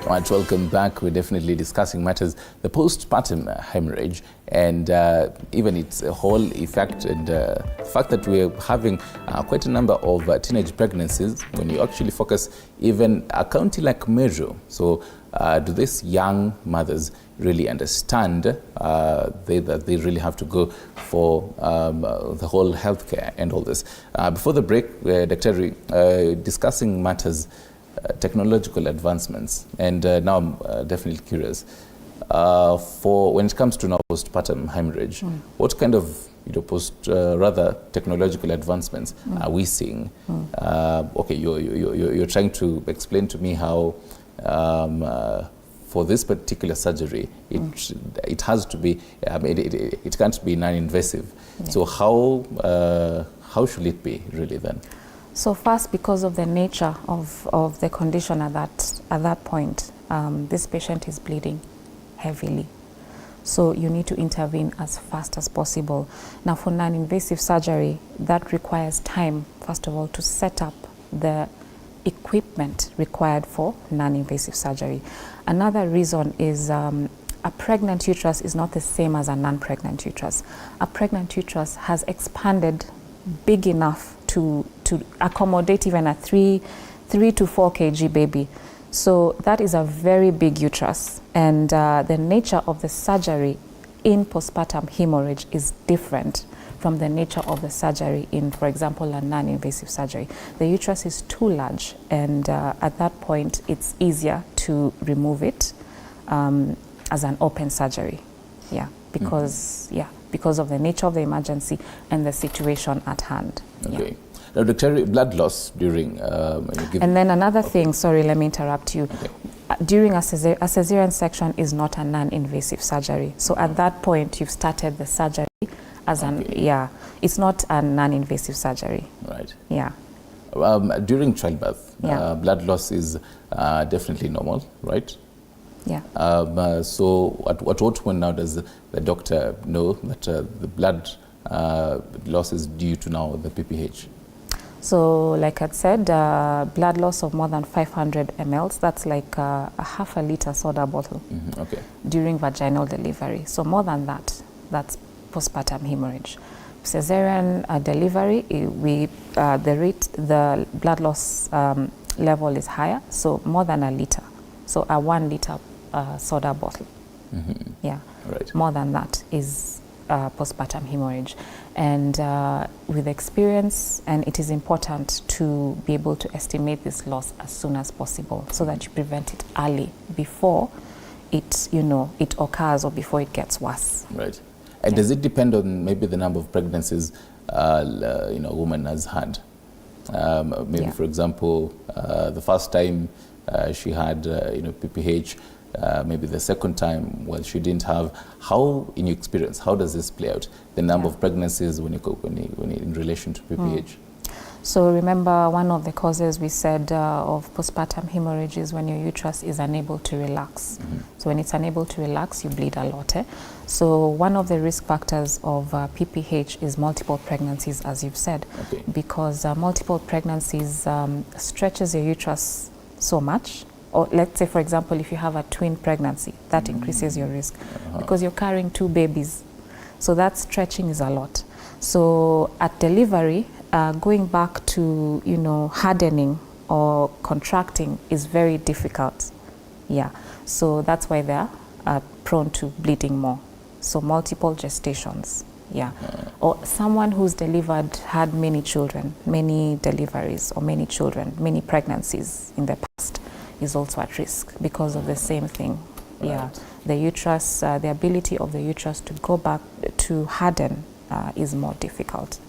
All right, welcome back. We're definitely discussing matters, the postpartum hemorrhage and even its whole effect, and the fact that we're having quite a number of teenage pregnancies when you actually focus even a county like Meru. So do these young mothers really understand that they really have to go for the whole healthcare and all this? Before the break, Dr. Discussing matters, technological advancements, and now I'm definitely curious for when it comes to now postpartum hemorrhage, what kind of rather technological advancements are we seeing? Okay, you're trying to explain to me how for this particular surgery it has to be it can't be non-invasive. Yeah. So how should it be really then? So first, because of the nature of the condition at that point, this patient is bleeding heavily. So you need to intervene as fast as possible. Now for non-invasive surgery, that requires time, first of all, to set up the equipment required for non-invasive surgery. Another reason is a pregnant uterus is not the same as a non-pregnant uterus. A pregnant uterus has expanded big enough to accommodate even a 3 to 4 kg baby. So that is a very big uterus, and the nature of the surgery in postpartum hemorrhage is different from the nature of the surgery in, for example, a non-invasive surgery. The uterus is too large, and at that point it's easier to remove it as an open surgery. Yeah, because because of the nature of the emergency and the situation at hand. Okay. Yeah. Now, Dr. blood loss during and then another thing, sorry, let me interrupt you. Okay. During a cesarean section is not a non-invasive surgery. So at that point, you've started the surgery as it's not a non-invasive surgery. Right. Yeah. During childbirth, blood loss is definitely normal, right? Yeah. So at what point now does the doctor know that the blood loss is due to now the PPH? So like I said, blood loss of more than 500 mL, that's like a half a liter soda bottle during vaginal delivery. So more than that, that's postpartum hemorrhage. Cesarean delivery, the blood loss level is higher, so more than a liter. So a 1 liter soda bottle. Yeah, right. More than that is postpartum hemorrhage. And with experience, and it is important to be able to estimate this loss as soon as possible so that you prevent it early before it, it occurs or before it gets worse. Right. And does it depend on maybe the number of pregnancies a woman has had? Maybe, for example, the first time she had PPH, maybe the second time, well, she didn't have. How, in your experience, how does this play out? The number of pregnancies when in relation to PPH? So remember, one of the causes we said of postpartum hemorrhage is when your uterus is unable to relax. So when it's unable to relax, you bleed a lot. So one of the risk factors of PPH is multiple pregnancies, as you've said, because multiple pregnancies stretches your uterus so much. Or let's say, for example, if you have a twin pregnancy, that increases your risk because you're carrying 2 babies. So that stretching is a lot. So at delivery, going back to, hardening or contracting is very difficult. Yeah. So that's why they're prone to bleeding more. So multiple gestations. Yeah. Or someone who's had many children, many deliveries, or many children, many pregnancies in the past is also at risk because of the same thing. Right. Yeah. The uterus, the ability of the uterus to go back to harden is more difficult.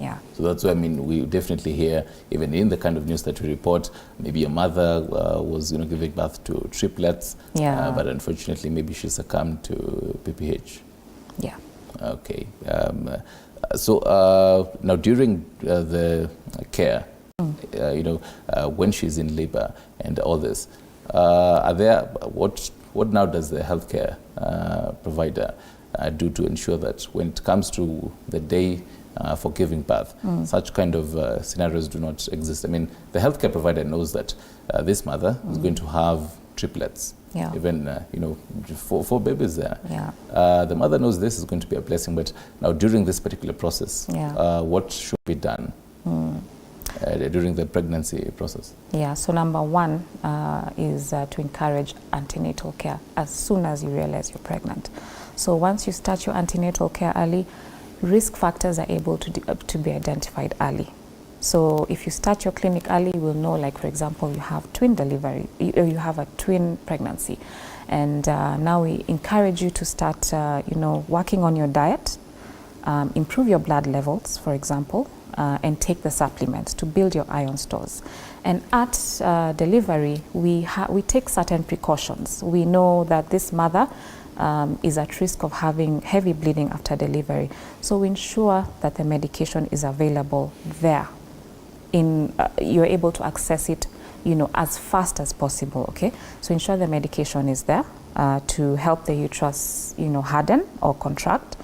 Yeah. So that's why we definitely hear, even in the kind of news that we report, maybe a mother was giving birth to triplets, but unfortunately maybe she succumbed to PPH. Yeah. Okay. So now during the care, when she's in labor and all this, what now does the healthcare provider do to ensure that when it comes to the day for giving birth, such kind of scenarios do not exist? The healthcare provider knows that this mother is going to have triplets. Yeah. Even, four babies there. Yeah. The mother knows this is going to be a blessing, but now during this particular process, what should be done during the pregnancy process? Yeah, so number one is to encourage antenatal care as soon as you realize you're pregnant. So once you start your antenatal care early, risk factors are able to be identified early. So if you start your clinic early, you will know, like, for example, you have twin delivery, you have a twin pregnancy. And now we encourage you to start, working on your diet, improve your blood levels, for example, and take the supplements to build your iron stores. And at delivery, we take certain precautions. We know that this mother is at risk of having heavy bleeding after delivery. So we ensure that the medication is available there. You're able to access it, as fast as possible, okay? So ensure the medication is there to help the uterus, harden or contract.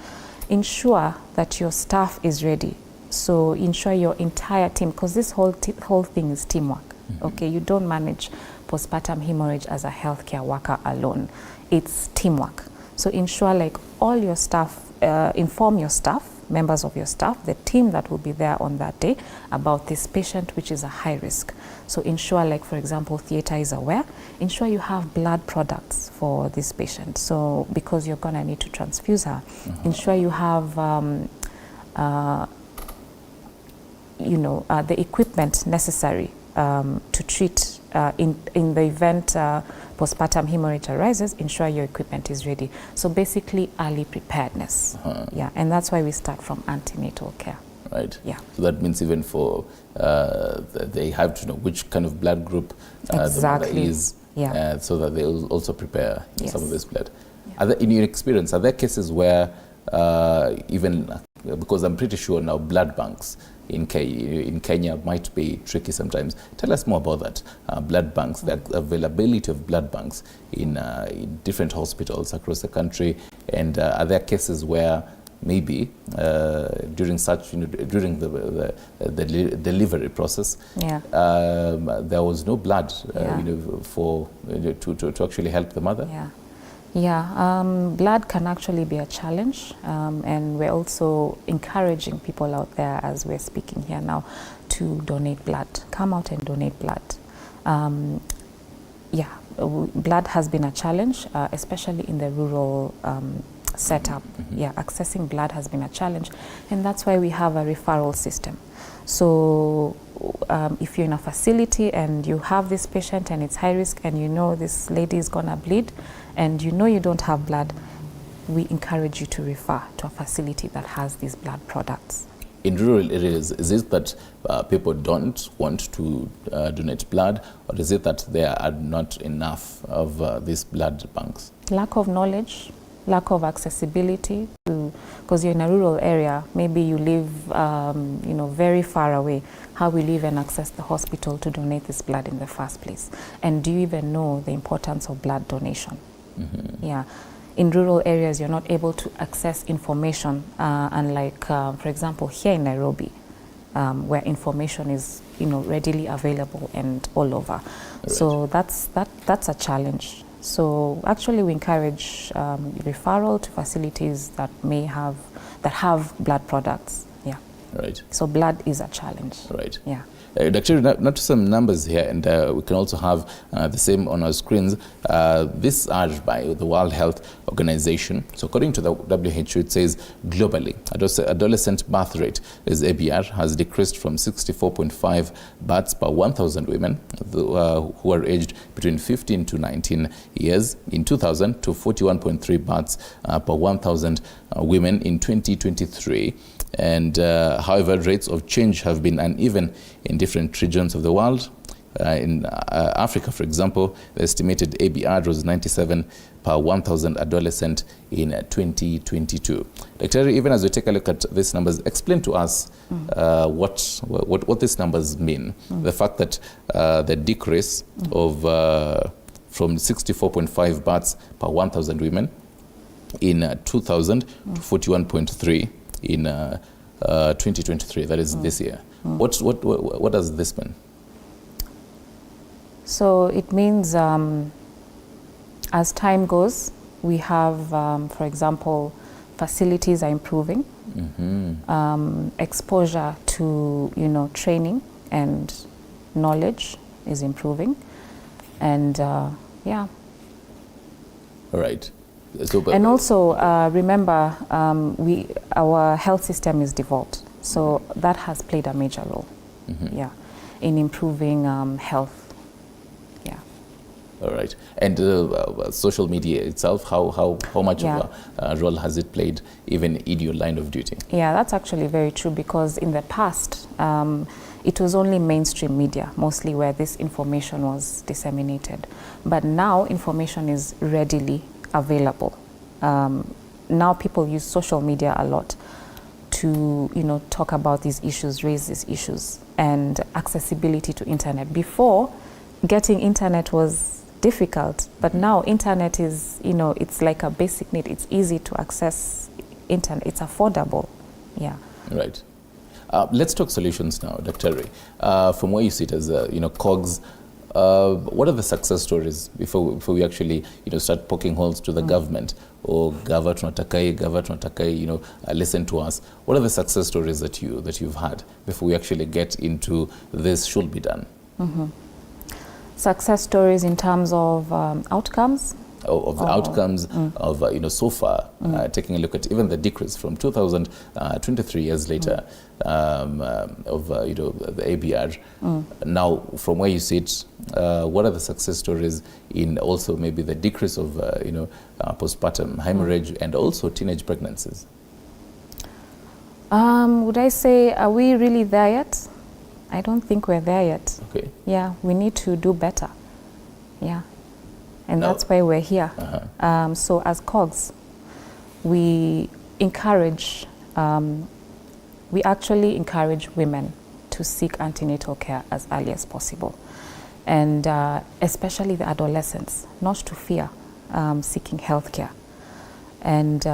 Ensure that your staff is ready. So ensure your entire team, because this whole thing is teamwork, okay? You don't manage postpartum hemorrhage as a healthcare worker alone. It's teamwork. So ensure, like, all your staff, inform your staff, members of your staff, the team that will be there on that day, about this patient, which is a high risk. So ensure, like, for example, theatre is aware. Ensure you have blood products for this patient. So because you're gonna need to transfuse her, ensure you have the equipment necessary to treat in the event postpartum hemorrhage arises. Ensure your equipment is ready. So basically, early preparedness. Yeah, and that's why we start from antenatal care. Right. Yeah. So that means even for they have to know which kind of blood group the mother is, so that they will also prepare some of this blood. Yeah. In your experience, are there cases where because I'm pretty sure now blood banks in Kenya might be tricky sometimes. Tell us more about that. Blood banks, the availability of blood banks in different hospitals across the country, and are there cases where maybe during during the delivery process, there was no blood, to actually help the mother? Blood can actually be a challenge, and we're also encouraging people out there, as we're speaking here now, to donate blood. Come out and donate blood. Blood has been a challenge, especially in the rural setup. Accessing blood has been a challenge, and that's why we have a referral system. So if you're in a facility and you have this patient and it's high risk, and you know this lady is gonna bleed, and you know you don't have blood, we encourage you to refer to a facility that has these blood products. In rural areas, is it that people don't want to donate blood, or is it that there are not enough of these blood banks? Lack of knowledge, lack of accessibility, because you're in a rural area, maybe you live very far away. How will you even access the hospital to donate this blood in the first place? And do you even know the importance of blood donation? In rural areas, you're not able to access information, unlike, for example, here in Nairobi, where information is readily available and all over. Right. So that's a challenge. So actually, we encourage referral to facilities that have blood products. Yeah. Right. So blood is a challenge. Right. Yeah. Dr. Not some numbers here, and we can also have the same on our screens. This urged by the World Health Organization. So according to the WHO, it says globally, adolescent birth rate, is ABR, has decreased from 64.5 births per 1,000 women who are aged between 15 to 19 years in 2000 to 41.3 births per 1,000 women in 2023. And however, rates of change have been uneven in different regions of the world. In Africa, for example, the estimated ABR was 97 per 1,000 adolescent in 2022. Dr. Even as we take a look at these numbers, explain to us what these numbers mean. The fact that the decrease of from 64.5 births per 1,000 women in 2000 to 41.3 in 2023, that is this year. What does this mean? So it means As time goes, we have, for example, facilities are improving, exposure to, training and knowledge is improving, and yeah. All right. So, and also remember, our health system is devolved, so that has played a major role, yeah, in improving health. Yeah. All right. And social media itself, how much of a role has it played, even in your line of duty? Yeah, that's actually very true, because in the past, it was only mainstream media, mostly, where this information was disseminated. But now information is readily available. Now people use social media a lot to, talk about these issues, raise these issues, and accessibility to internet. Before, getting internet was difficult, but now internet is, it's like a basic need. It's easy to access internet. It's affordable. Yeah. Right. Let's talk solutions now, Dr. Ray. From where you sit as, COGS, what are the success stories before we actually, start poking holes to the government, or Gava tunatakai, listen to us? What are the success stories that you've had before we actually get into this should be done? Success stories in terms of outcomes? Of the outcomes of, so far, taking a look at even the decrease from 2023 years later of, the ABR. Now, from where you sit, what are the success stories in also maybe the decrease of, postpartum hemorrhage and also teenage pregnancies? Would I say, are we really there yet? I don't think we're there yet. Okay. Yeah, we need to do better. Yeah. And that's why we're here. So as COGS, we encourage, we actually encourage women to seek antenatal care as early as possible. And especially the adolescents, not to fear seeking health care. And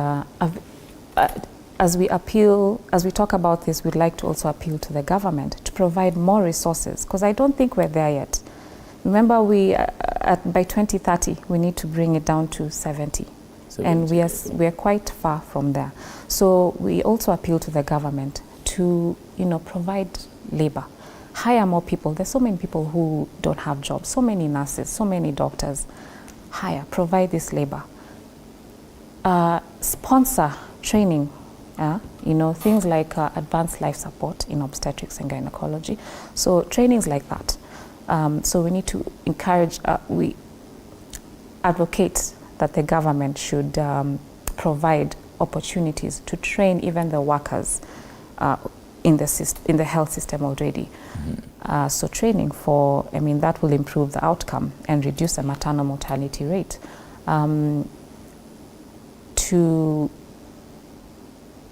as we talk about this, we'd like to also appeal to the government to provide more resources, because I don't think we're there yet. Remember, by 2030, we need to bring it down to 70. And we are quite far from there. So we also appeal to the government to, provide labor, hire more people. There's so many people who don't have jobs, so many nurses, so many doctors. Provide this labor. Sponsor training, things like advanced life support in obstetrics and gynecology. So trainings like that. So we need to encourage, we advocate that the government should provide opportunities to train even the workers in the health system already. So training that will improve the outcome and reduce the maternal mortality rate. To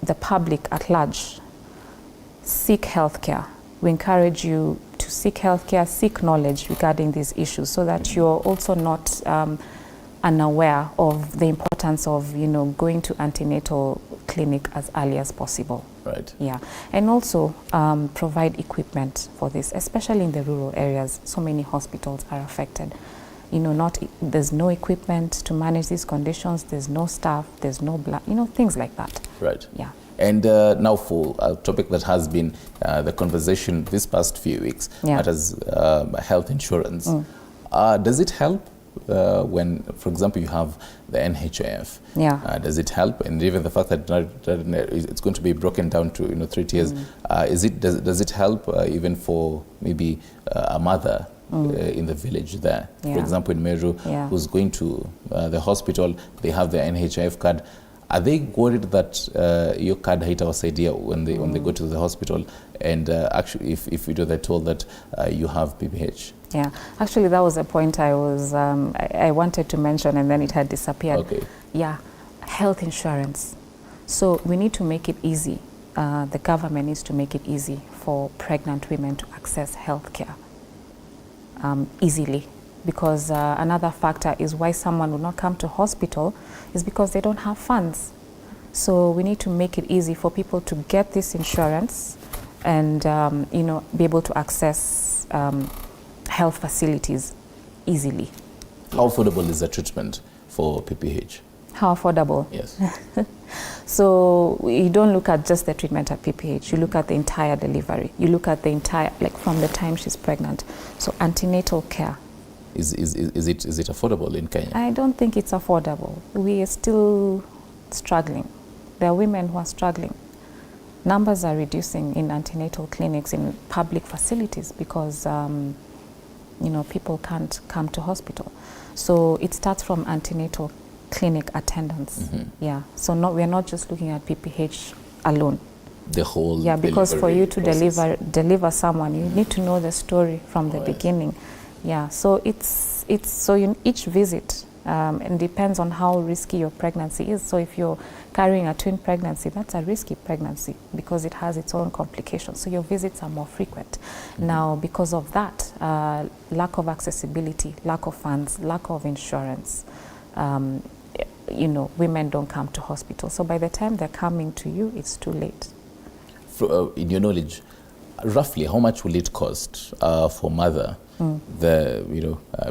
the public at large, seek health care. We encourage you to seek healthcare, seek knowledge regarding these issues, so that you're also not unaware of the importance of, going to antenatal clinic as early as possible. Right. Yeah. And also provide equipment for this, especially in the rural areas. So many hospitals are affected. There's no equipment to manage these conditions, there's no staff, there's no blood, things like that. Right. Yeah. And now for a topic that has been the conversation this past few weeks, that is health insurance. Does it help when, for example, you have the NHIF? Yeah. Does it help? And even the fact that it's going to be broken down to 3 tiers, does it help even for maybe a mother in the village there? For example, in Meru, who's going to the hospital, they have the NHIF card. Are they worried that your card haitawasaidia when they go to the hospital, and actually if they're told that you have PPH? Yeah, actually that was a point I wanted to mention, and then it had disappeared. Okay. Yeah, health insurance. So we need to make it easy. The government needs to make it easy for pregnant women to access health care easily. Because another factor is why someone will not come to hospital is because they don't have funds. So we need to make it easy for people to get this insurance and be able to access health facilities easily. How affordable is the treatment for PPH? How affordable? Yes. So you don't look at just the treatment at PPH. You look at the entire delivery. You look at the entire, like from the time she's pregnant. So antenatal care. Is it affordable in Kenya? I don't think it's affordable. We are still struggling. There are women who are struggling. Numbers are reducing in antenatal clinics in public facilities because people can't come to hospital. So it starts from antenatal clinic attendance. Yeah. So we're not just looking at PPH alone. The whole because for you to process. deliver someone, you need to know the story from the beginning. Yeah. So each visit and depends on how risky your pregnancy is. So if you're carrying a twin pregnancy, that's a risky pregnancy because it has its own complications. So your visits are more frequent. Now, because of that, lack of accessibility, lack of funds, lack of insurance, women don't come to hospital. So by the time they're coming to you, it's too late. In your knowledge, roughly how much will it cost for mother, the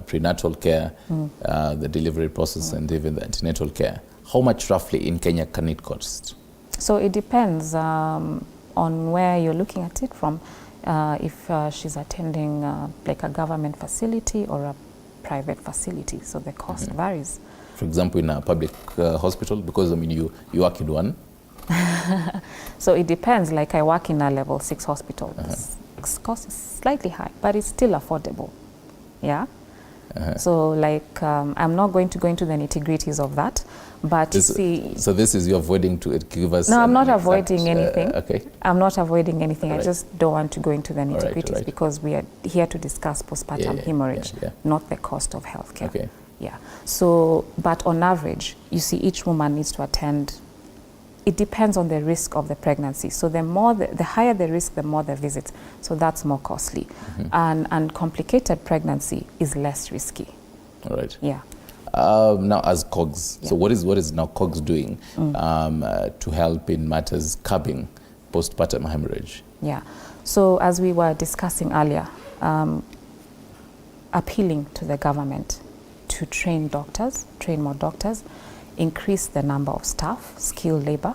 prenatal care, the delivery process, and even the antenatal care? How much roughly in Kenya can it cost? So it depends on where you're looking at it from. If she's attending like a government facility or a private facility, so the cost varies. For example, in a public hospital, because you work in one. So it depends. Like I work in a level 6 hospital. Its cost is slightly high, but it's still affordable. Yeah. So like I'm not going to go into the nitty-gritties of that, but you see. So this is you avoiding to give us. No, I'm not avoiding anything. Okay. I'm not avoiding anything. Right. I just don't want to go into the nitty-gritties because we are here to discuss postpartum hemorrhage, not the cost of healthcare. Okay. Yeah. So, but on average, you see, each woman needs to attend. It depends on the risk of the pregnancy. So the higher the risk, the more the visits. So that's more costly. And complicated pregnancy is less risky. All right. Yeah. Now as COGS, so what is now COGS doing to help in matters curbing postpartum hemorrhage? Yeah. So as we were discussing earlier, appealing to the government to train more doctors, increase the number of staff, skilled labor,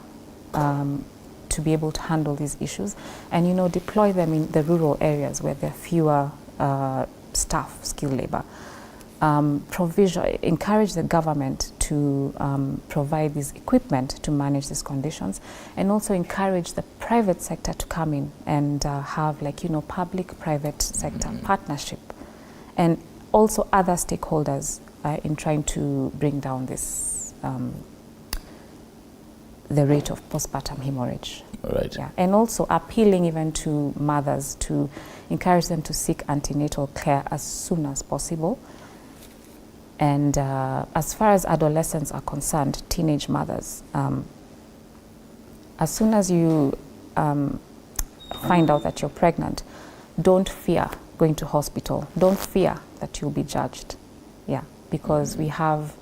to be able to handle these issues, and deploy them in the rural areas where there are fewer staff, skilled labor. Encourage the government to provide this equipment to manage these conditions, and also encourage the private sector to come in and have public-private sector partnership, and also other stakeholders in trying to bring down this the rate of postpartum hemorrhage. Right. Yeah. And also appealing even to mothers to encourage them to seek antenatal care as soon as possible. And as far as adolescents are concerned, teenage mothers, as soon as you find out that you're pregnant, don't fear going to hospital. Don't fear that you'll be judged. Yeah, because we have,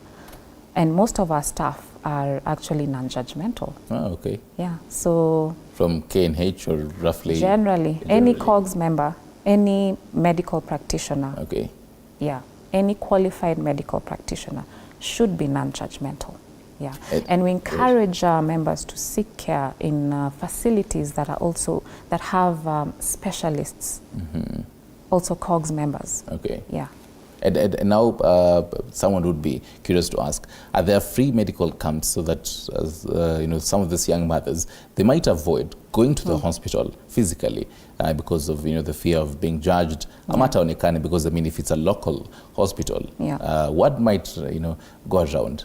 and most of our staff are actually non-judgmental. Oh, okay. Yeah, so from K&H or roughly? Generally, any COGS member, any medical practitioner. Okay. Yeah, any qualified medical practitioner should be non-judgmental. Yeah, and we encourage our members to seek care in facilities that have specialists, also COGS members. Okay. Yeah. And now someone would be curious to ask, are there free medical camps so that some of these young mothers, they might avoid going to the hospital physically because of the fear of being judged, because if it's a local hospital, what might go around,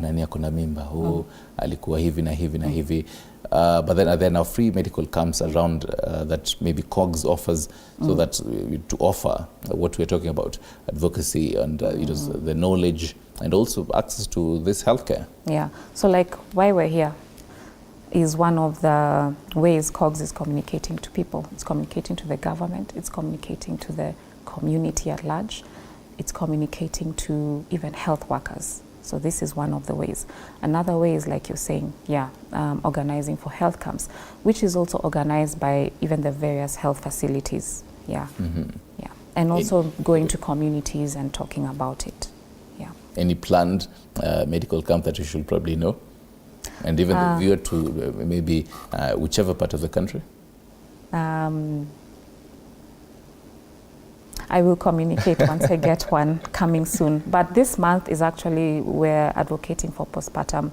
nani ako na mimba, alikuwa hivi na hivi na hivi. But then are there now free medical camps around that maybe COGS offers, so that to offer what we're talking about, advocacy and the knowledge and also access to this healthcare? Yeah, so like why we're here is one of the ways COGS is communicating to people. It's communicating to the government, it's communicating to the community at large, it's communicating to even health workers. So this is one of the ways. Another way is, like you're saying, organizing for health camps, which is also organized by even the various health facilities. Yeah, yeah, and also going to communities and talking about it. Yeah. Any planned medical camp that you should probably know? And even the viewer to maybe whichever part of the country? I will communicate once I get one coming soon. But this month is actually we're advocating for postpartum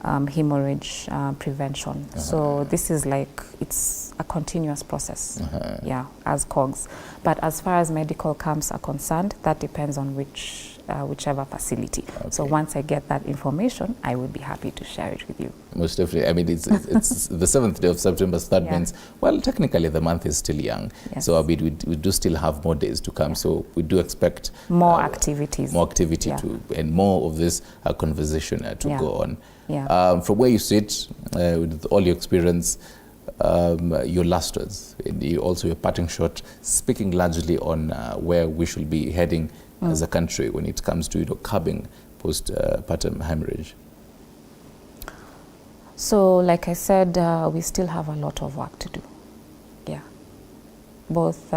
hemorrhage prevention. So this is like, it's a continuous process, yeah, as COGS. But as far as medical camps are concerned, that depends on whichever facility. Okay. So once I get that information, I would be happy to share it with you. Most definitely. I mean, it's the 7th day of September, so that means, well, technically the month is still young. Yes. So I mean, we do still have more days to come. So we do expect more activities. More activity and more of this conversation to go on. Yeah. From where you sit, with all your experience, your last words, and also your parting shot, speaking largely on where we should be heading as a country when it comes to curbing postpartum hemorrhage. So, like I said, we still have a lot of work to do. Yeah, both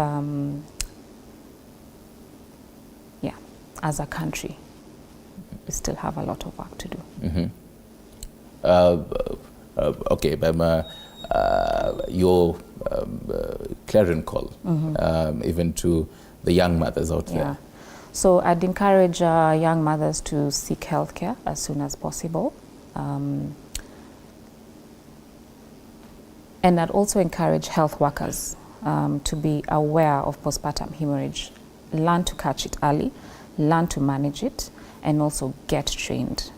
as a country, we still have a lot of work to do. Okay, but your clarion call, even to the young mothers out there. So I'd encourage young mothers to seek healthcare as soon as possible. And I'd also encourage health workers to be aware of postpartum hemorrhage, learn to catch it early, learn to manage it, and also get trained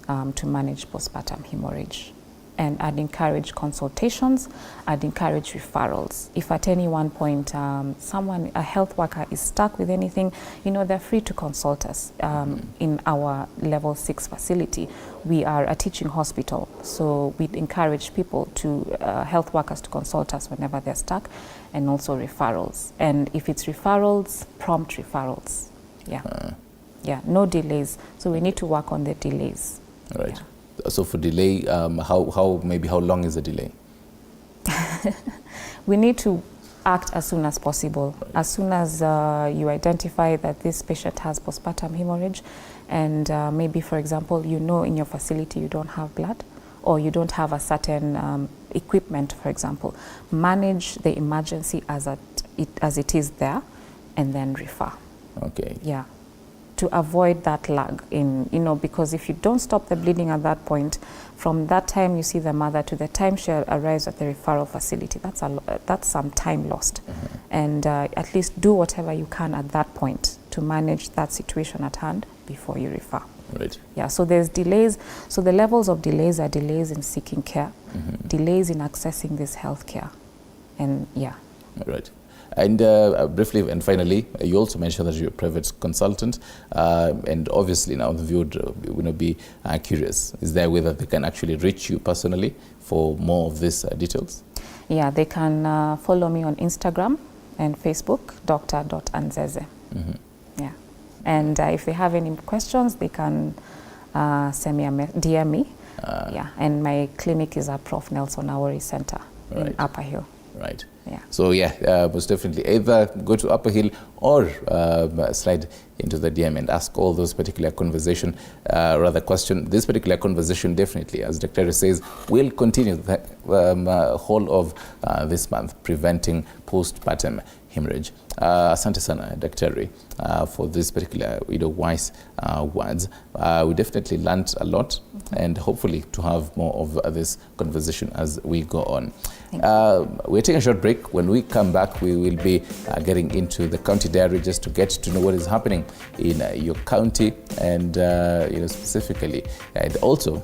to manage postpartum hemorrhage. And I'd encourage consultations, I'd encourage referrals. If at any one point a health worker is stuck with anything, they're free to consult us. In our level 6 facility, we are a teaching hospital, so we'd encourage people health workers to consult us whenever they're stuck, and also referrals. And if it's referrals, prompt referrals. Yeah, no delays. So we need to work on the delays. Right. Yeah. So for delay, how long is the delay? We need to act as soon as possible. Right. As soon as you identify that this patient has postpartum hemorrhage, and maybe, for example, in your facility you don't have blood, or you don't have a certain equipment, for example, manage the emergency as it is there, and then refer. Okay. Yeah. To avoid that lag because if you don't stop the bleeding at that point, from that time you see the mother to the time she arrives at the referral facility, that's some time lost. And at least do whatever you can at that point to manage that situation at hand before you refer. Right. Yeah, so there's delays. So the levels of delays are delays in seeking care, delays in accessing this health care, and Right. And briefly and finally, you also mentioned that you're a private consultant, and obviously now the viewer would be curious. Is there a way that they can actually reach you personally for more of these details? Yeah, they can follow me on Instagram and Facebook, Dr.Anzeze. Yeah, and if they have any questions, they can send me a DM me. And my clinic is at Prof. Nelson Awori Center in Upper Hill. Right. Yeah. So most definitely either go to Upper Hill or slide into the DM and ask all those particular question. This particular conversation definitely, as Dr. says, will continue the whole of this month, preventing postpartum hemorrhage. Asante sana, Daktari, for this particular wise words. We definitely learned a lot, and hopefully to have more of this conversation as we go on. We're taking a short break. When we come back, we will be getting into the county diary just to get to know what is happening in your county, and specifically, and also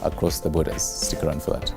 across the borders. Stick around for that.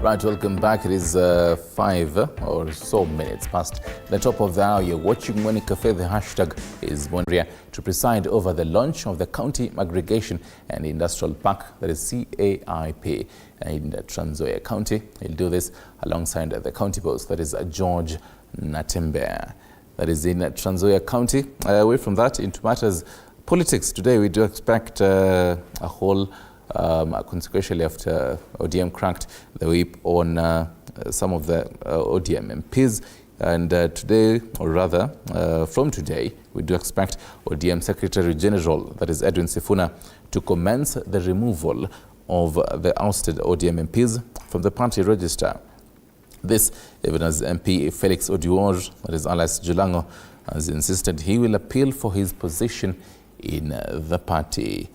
Right, welcome back. It is 5 or so minutes past the top of the hour. You're watching Morning Cafe. The hashtag is Monria to preside over the launch of the County Aggregation and Industrial Park, that is CAIP, in Trans Nzoia County. He'll do this alongside the county boss, that is George Natembeya. That is in Trans Nzoia County. Away from that, into matters politics. Today we do expect a whole consequentially after ODM cracked the whip on some of the ODM MPs, and today, or rather from today, we do expect ODM Secretary General, that is Edwin Sifuna, to commence the removal of the ousted ODM MPs from the party register. This, even as MP Felix Odiwuor, that is alias Julango, has insisted he will appeal for his position in the party.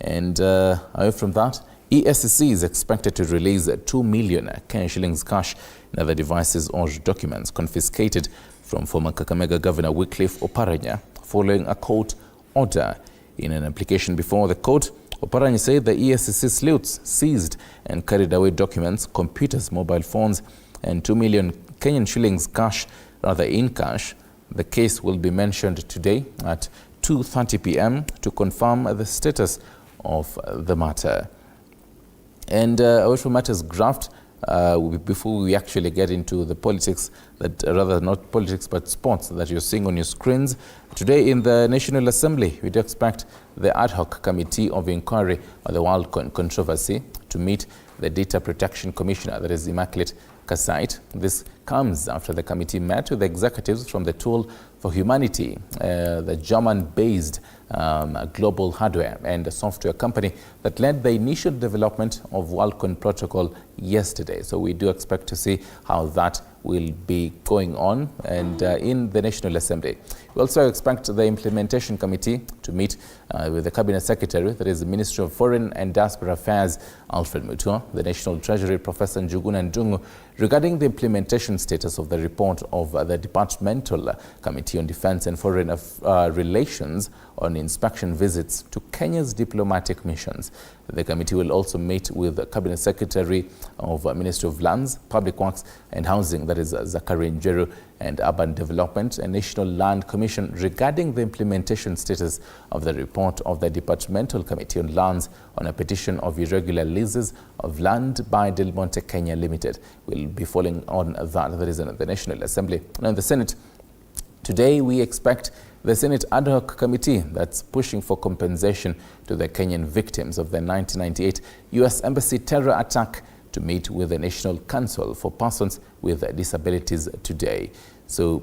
And away from that, ESCC is expected to release 2 million Kenyan shillings cash and other devices or documents confiscated from former Kakamega Governor Wycliffe Oparanya following a court order. In an application before the court, Oparanya said the ESCC sleuths seized and carried away documents, computers, mobile phones, and 2 million Kenyan shillings cash, rather in cash. The case will be mentioned today at 2:30 p.m. to confirm the status of the matter. And away from matters graft, before we actually get into the politics, that rather not politics but sports that you're seeing on your screens, today in the National Assembly we do expect the ad hoc committee of inquiry on the WorldCoin controversy to meet the Data Protection Commissioner, that is Immaculate Kasait. This comes after the committee met with the executives from the Tool for Humanity, the German-based global hardware and software company that led the initial development of WorldCoin protocol yesterday. So we do expect to see how that will be going on and in the National Assembly. We also expect the Implementation Committee to meet with the Cabinet Secretary, that is the Ministry of Foreign and Diaspora Affairs, Alfred Mutua, the National Treasury, Professor Njuguna Ndung'u, regarding the implementation status of the report of the Departmental Committee on Defense and Foreign Relations on inspection visits to Kenya's diplomatic missions. The committee will also meet with the Cabinet Secretary of Ministry of Lands, Public Works and Housing, that is Zachary Njeru, and Urban Development and National Land Commission regarding the implementation status of the report of the Departmental Committee on Lands on a petition of irregular leases of land by Del Monte Kenya Limited. We'll be following on that is in the National Assembly. Now in the Senate, today we expect the Senate ad hoc committee that's pushing for compensation to the Kenyan victims of the 1998 U.S. Embassy terror attack to meet with the National Council for Persons with Disabilities today. So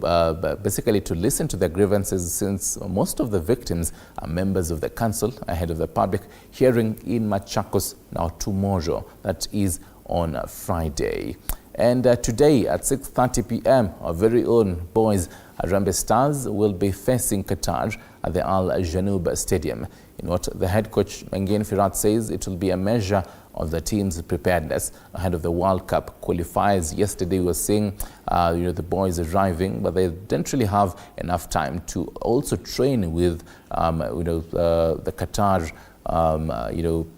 basically to listen to their grievances, since most of the victims are members of the council, ahead of the public hearing in Machakos now tomorrow, that is on Friday. And today at 6:30 p.m, our very own boys Harambee Stars will be facing Qatar at the Al Janoub Stadium. In what the head coach Engin Firat says, it will be a measure of the team's preparedness ahead of the World Cup qualifiers. Yesterday we were seeing the boys arriving, but they didn't really have enough time to also train with the Qatar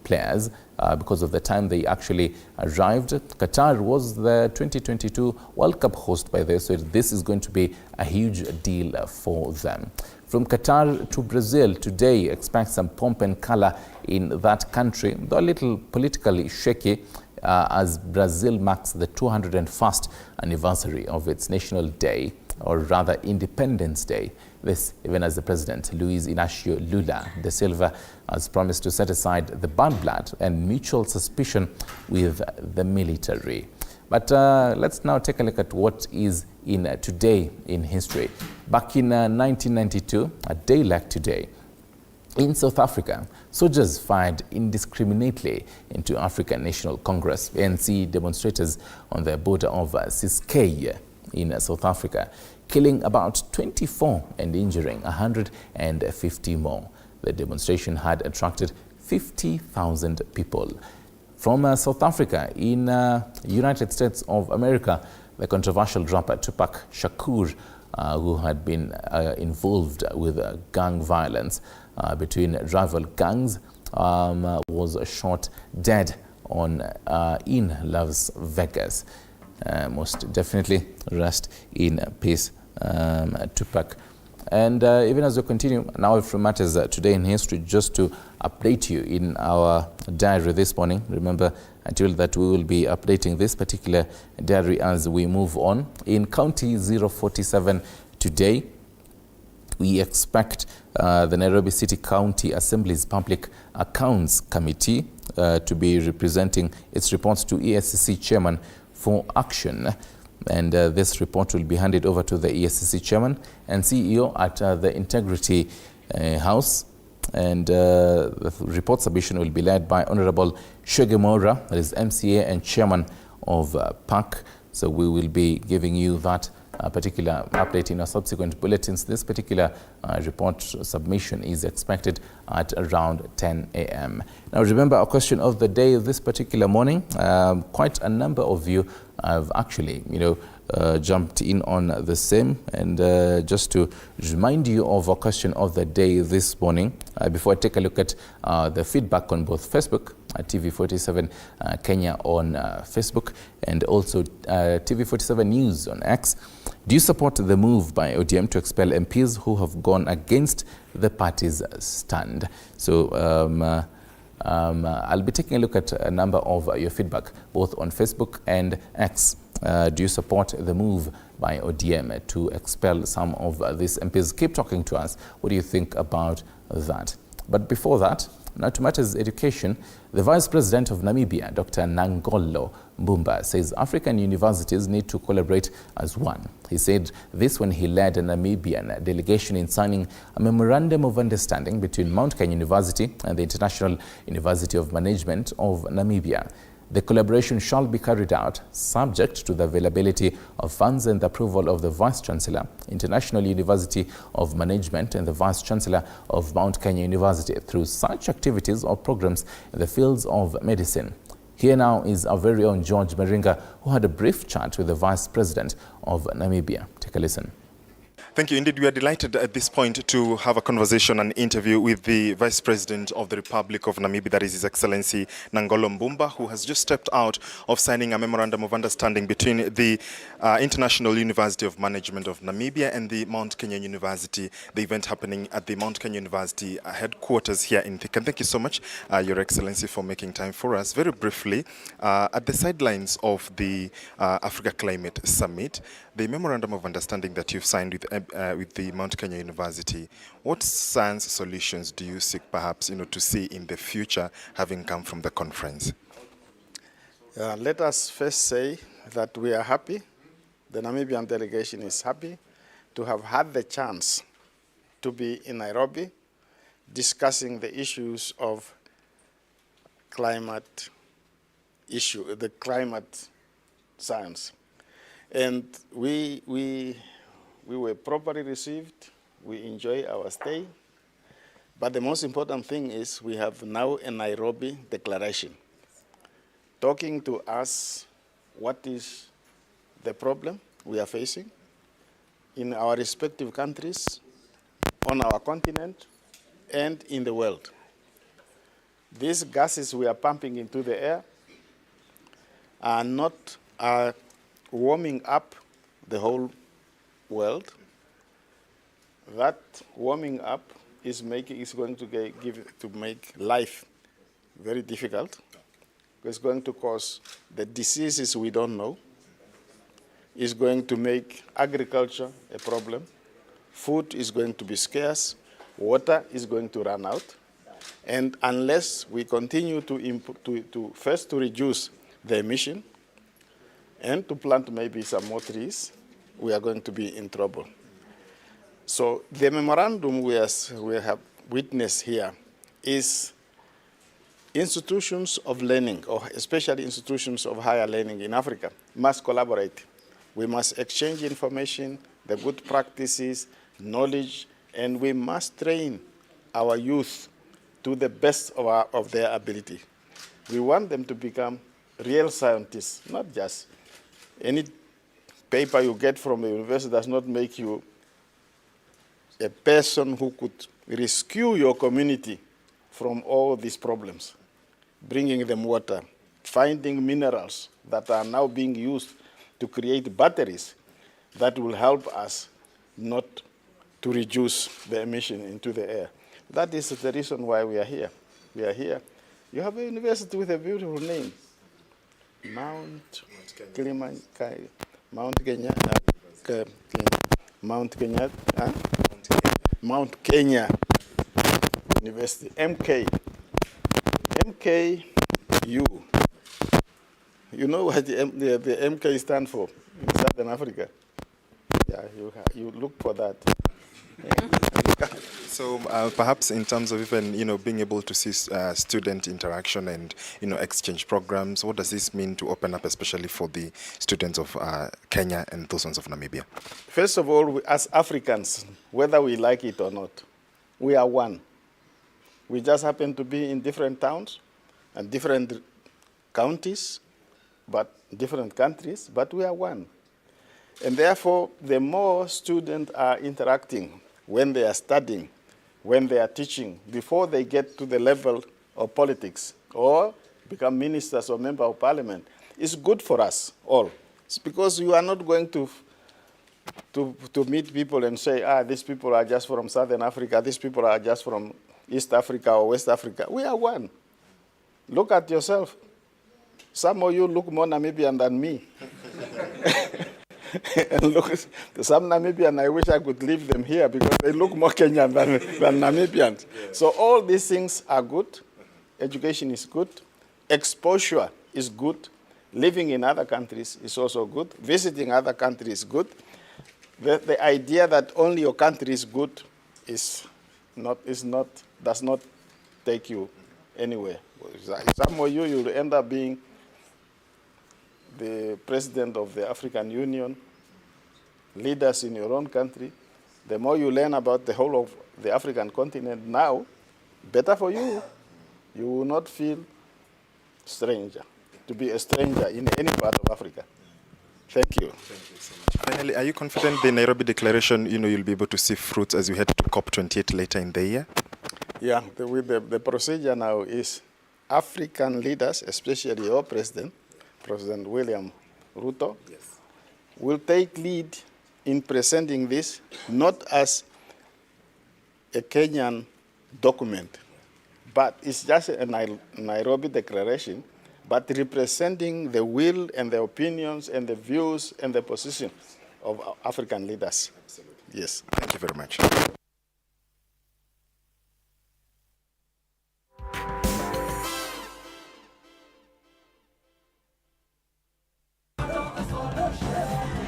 players. Because of the time they actually arrived. Qatar was the 2022 World Cup host by the way, so this is going to be a huge deal for them. From Qatar to Brazil, today expect some pomp and color in that country, though a little politically shaky as Brazil marks the 201st anniversary of its National Day, or rather Independence Day. This even as the President, Luiz Inácio Lula da Silva, has promised to set aside the bad blood and mutual suspicion with the military. But let's now take a look at what is in today in history. Back in 1992, a day like today, in South Africa, soldiers fired indiscriminately into African National Congress ANC demonstrators on the border of Ciskei in South Africa, killing about 24 and injuring 150 more. The demonstration had attracted 50,000 people. From South Africa, in United States of America, the controversial rapper Tupac Shakur, who had been involved with gang violence between rival gangs, was shot dead on in Las Vegas. Most definitely rest in peace, Tupac. And even as we continue now from matters today in history, just to update you in our diary this morning. Remember, until that we will be updating this particular diary as we move on. In County 047 today, we expect the Nairobi City County Assembly's Public Accounts Committee to be representing its reports to EACC Chairman for action. And this report will be handed over to the EACC Chairman and CEO at the Integrity House. And the report submission will be led by Honorable Shogemora, that is MCA and Chairman of PAC. So we will be giving you that particular update in our subsequent bulletins. This particular report submission is expected at around 10 a.m. Now remember, our question of the day this particular morning, quite a number of you have actually, jumped in on the same. And just to remind you of our question of the day this morning, before I take a look at the feedback on both Facebook, TV47 Kenya on Facebook, and also TV47 News on X. Do you support the move by ODM to expel MPs who have gone against the party's stand? So I'll be taking a look at a number of your feedback, both on Facebook and X. Do you support the move by ODM to expel some of these MPs? Keep talking to us. What do you think about that? But before that, now to matters education, the Vice President of Namibia, Dr. Nangolo Mbumba, says African universities need to collaborate as one. He said this when he led a Namibian delegation in signing a memorandum of understanding between Mount Kenya University and the International University of Management of Namibia. The collaboration shall be carried out subject to the availability of funds and the approval of the Vice-Chancellor, International University of Management, and the Vice-Chancellor of Mount Kenya University through such activities or programs in the fields of medicine. Here now is our very own George Maringa, who had a brief chat with the Vice President of Namibia. Take a listen. Thank you. Indeed, we are delighted at this point to have a conversation and interview with the Vice President of the Republic of Namibia, that is His Excellency Nangolo Mbumba, who has just stepped out of signing a memorandum of understanding between the International University of Management of Namibia and the Mount Kenya University, the event happening at the Mount Kenya University headquarters here in Thika. Thank you so much, Your Excellency, for making time for us. Very briefly, at the sidelines of the Africa Climate Summit, the memorandum of understanding that you've signed with the Mount Kenya University, what science solutions do you seek perhaps to see in the future having come from the conference? Let us first say that we are happy, the Namibian delegation is happy to have had the chance to be in Nairobi discussing the issues of climate the climate science. And we were properly received. We enjoy our stay. But the most important thing is we have now a Nairobi declaration talking to us what is the problem we are facing in our respective countries, on our continent, and in the world. These gases we are pumping into the air are warming up the whole world. That warming up is going to make life very difficult. It's going to cause the diseases we don't know. It's going to make agriculture a problem. Food is going to be scarce. Water is going to run out. And unless we continue to first to reduce the emission and to plant maybe some more trees, we are going to be in trouble. So the memorandum we have witnessed here is institutions of learning, or especially institutions of higher learning in Africa, must collaborate. We must exchange information, the good practices, knowledge, and we must train our youth to the best of their ability. We want them to become real scientists, not just any paper you get from the university does not make you a person who could rescue your community from all these problems. Bringing them water, finding minerals that are now being used to create batteries that will help us not to reduce the emission into the air. That is the reason why we are here. We are here. You have a university with a beautiful name, Mount Kenya University, MKU. You know what the MK stands for in Southern Africa? Yeah, you look for that. So perhaps in terms of even being able to see student interaction and exchange programs, what does this mean to open up, especially for the students of Kenya and those ones of Namibia? First of all, as Africans, whether we like it or not, we are one. We just happen to be in different towns and different counties, but different countries, but we are one. And therefore, the more students are interacting when they are studying, when they are teaching, before they get to the level of politics or become ministers or member of parliament, it's good for us all. It's because you are not going to meet people and say, these people are just from Southern Africa, these people are just from East Africa or West Africa. We are one. Look at yourself. Some of you look more Namibian than me. And look, some Namibian, I wish I could leave them here because they look more Kenyan than Namibians. Yeah. So all these things are good. Education is good. Exposure is good. Living in other countries is also good. Visiting other countries is good. The idea that only your country is good does not take you anywhere. Some of you will end up being the president of the African Union, leaders in your own country. The more you learn about the whole of the African continent now, better for you. You will not feel stranger, to be a stranger in any part of Africa. Thank you. Thank you so much. Finally, are you confident the Nairobi Declaration, you'll be able to see fruits as you head to COP28 later in the year? Yeah, the procedure now is African leaders, especially your president, President William Ruto, yes, will take lead in presenting this not as a Kenyan document, but it's just a Nairobi Declaration, but representing the will and the opinions and the views and the position of African leaders. Absolutely. Yes. Thank you very much.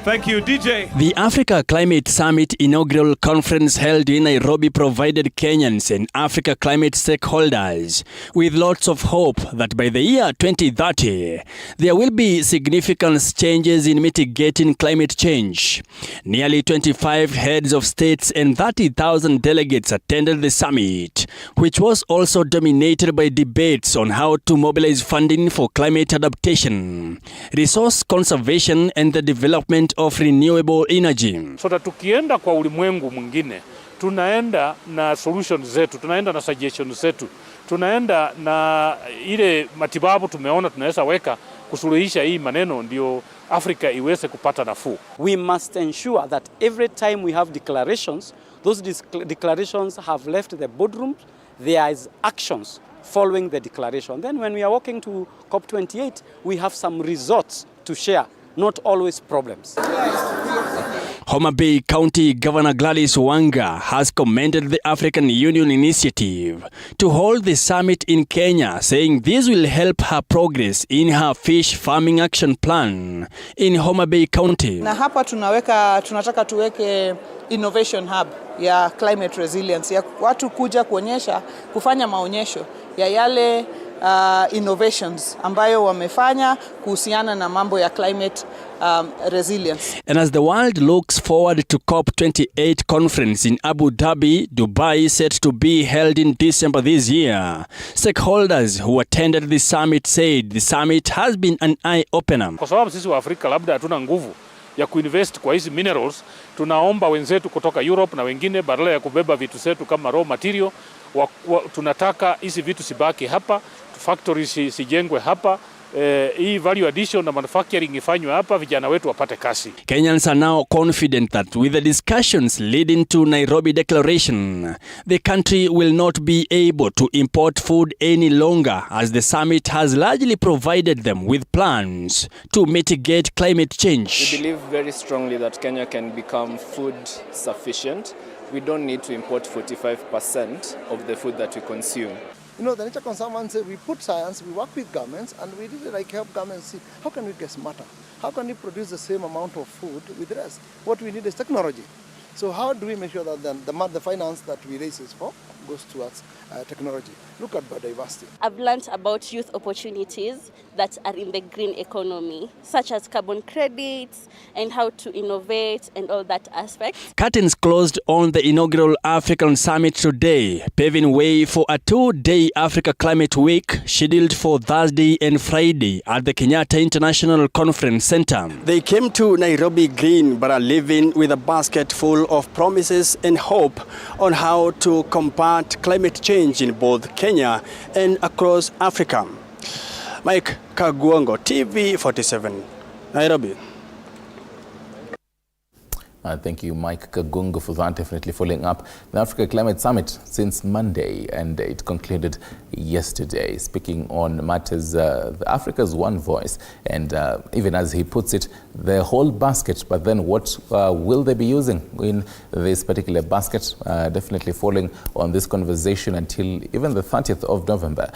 Thank you, DJ. The Africa Climate Summit inaugural conference held in Nairobi provided Kenyans and Africa climate stakeholders with lots of hope that by the year 2030, there will be significant changes in mitigating climate change. Nearly 25 heads of states and 30,000 delegates attended the summit, which was also dominated by debates on how to mobilize funding for climate adaptation, resource conservation, and the development of renewable energy. So that tukienda kwa ulimwengu mwingine, tunaenda na solutions zetu, tunaenda na suggestions zetu, tunaenda na ile matibabu tumeona tunaweza weka kusuluhisha hii maneno ndio Afrika iweze kupata nafuu. We must ensure that every time we have declarations, those declarations have left the boardroom, there is actions following the declaration. Then when we are walking to COP28, we have some results to share, not always problems. Homa Bay County Governor Gladys Wanga has commended the African Union initiative to hold the summit in Kenya, saying this will help her progress in her fish farming action plan in Homa Bay County. Na hapa tunataka tuweke innovation hub ya climate resilience, ya watu kuja kufanya maonyesho ya yale innovations ambayo wamefanya kuhusiana na mambo ya climate resilience. And as the world looks forward to COP28 conference in Abu Dhabi, Dubai, set to be held in December this year, stakeholders who attended the summit said the summit has been an eye-opener. Kwa sababu sisi wa Afrika labda hatuna nguvu ya kuinvest kwa hizi minerals, tunaomba wenzetu kutoka Europe na wengine badala ya kubeba vitu zetu kama raw material, tunataka hizi vitu sibaki hapa, factories sijengwe hapa, hii value addition na manufacturing ifanywe hapa, vijana wetu wapate kazi. Kenyans are now confident that with the discussions leading to Nairobi Declaration, the country will not be able to import food any longer, as the summit has largely provided them with plans to mitigate climate change. We believe very strongly that Kenya can become food sufficient. We don't need to import 45% of the food that we consume. You know, the Nature Conservancy, we put science, we work with governments, and we really help governments see how can we get smarter? How can we produce the same amount of food with less? What we need is technology. So how do we make sure that the finance that we raise is for goes towards technology? Look at biodiversity. I've learned about youth opportunities that are in the green economy, such as carbon credits and how to innovate and all that aspect. Curtains closed on the inaugural African Summit today, paving way for a 2-day Africa Climate Week scheduled for Thursday and Friday at the Kenyatta International Conference Center. They came to Nairobi green but are leaving with a basket full of promises and hope on how to combat climate change in both Kenya and across Africa. Mike Kaguongo, TV47, Nairobi. Thank you, Mike Kagungo, for that. Definitely following up the Africa Climate Summit since Monday, and it concluded yesterday. Speaking on matters, Africa's one voice, and even as he puts it, the whole basket. But then what will they be using in this particular basket? Definitely following on this conversation until even the 30th of November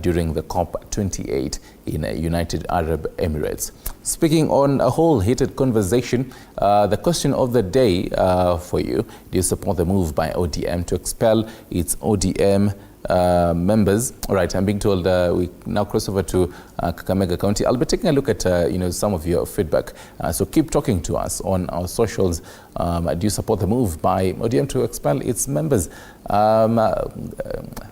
during the COP28 in United Arab Emirates. Speaking on a whole heated conversation, the question of the day for you: do you support the move by ODM to expel its ODM members? All right, I'm being told we now cross over to Kakamega County. I'll be taking a look at some of your feedback. So keep talking to us on our socials. Do you support the move by ODM to expel its members?